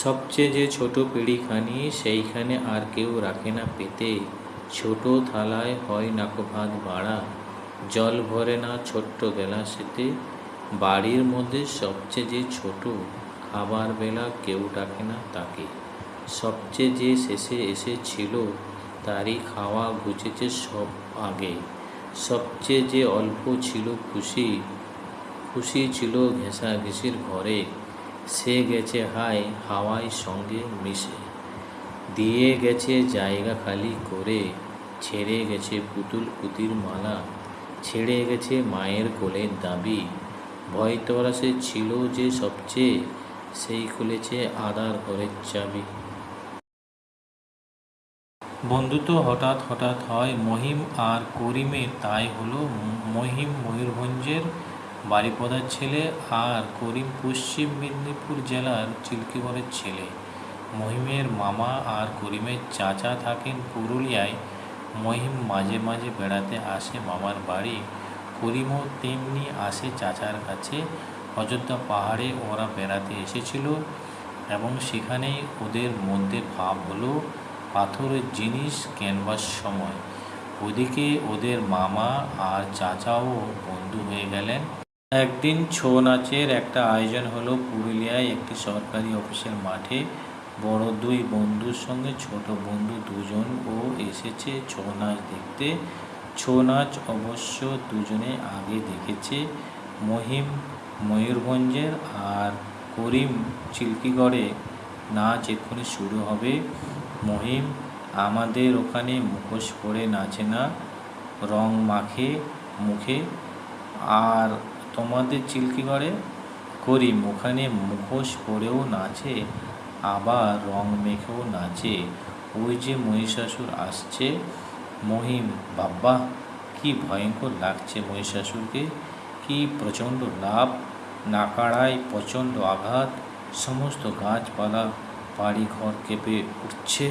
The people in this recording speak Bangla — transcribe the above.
সবচেয়ে যে ছোট পিঁড়িখানি সেইখানে আর কেউ রাখে না পেতে, ছোট থালায় হয় নাকো ভাত বাড়া, জল ভরে না ছোট্ট গেলাসেতে। বাড়ির মধ্যে সবচেয়ে যে ছোট, খাবার বেলা কেউ ডাকে না তাকে। সবচেয়ে যে শেষে এসেছিল, তারই খাওয়া ঘুচেছে সব আগে। সবচেয়ে যে অল্প ছিল খুশি, খুশি ছিল ঘেঁষাঘেঁষির ঘরে, সে গেছে হায় হাওয়ায় সঙ্গে মিশে। দিয়ে গেছে জায়গা খালি করে, ছেড়ে গেছে পুতুল পুতির মালা, ছেড়ে গেছে মায়ের কোলের দাবি। ভয় তরাসে ছিল যে সবচেয়ে, সেই খুলেছে আদার ঘরের চাবি। বন্ধুত্ব হঠাৎ হঠাৎ হয় মহিম আর করিমের, তাই হলো মহিম ময়ূরভঞ্জের বারিপদার ছেলে আর করিম পশ্চিম মেদিনীপুর জেলার চিল্কিগড়ের ছেলে। মহিমের মামা আর করিমের চাচা থাকেন পুরুলিয়ায়। মহিম মাঝে মাঝে বেড়াতে আসে মামার বাড়ি, করিমও তেমনি আসে চাচার কাছে। অযোধ্যা পাহাড়ে ওরা বেড়াতে এসেছিল এবং সেখানেই ওদের মধ্যে ভাব হলো পাথরের জিনিস কেনবার সময়। ওদিকে ওদের মামা আর চাচাও বন্ধু হয়ে গেলেন। একদিন ছৌ নাচের একটা আয়োজন হলো পুরুলিয়ায় একটি সরকারি অফিসের মাঠে। বড় দুই বন্ধুর সঙ্গে ছোট বন্ধু দুজনও এসেছে ছৌ নাচ দেখতে। ছৌ নাচ অবশ্য দুজনে আগে দেখেছে, মহিম ময়ূরভঞ্জের আর করিম চিল্কিগড়ে। নাচ এক্ষুনি শুরু হবে। মহিম: আমাদের ওখানে মুখোশ পরে নাচে না, রং মাখে মুখে। আর তোমাদের চিল্কিগড়ে? করিম: ওখানে মুখোশ পরেও নাচে, আবার রং মেখেও নাচে। ওই যে মহিষাসুর আসছে। মহিম: বাব্বা, কি ভয়ঙ্কর লাগছে মহিষাসুরকে! কি প্রচণ্ড লাফ, নাকাড়ায় প্রচণ্ড আঘাত, সমস্ত গাছপালা বাড়িঘর কেঁপে উঠছে।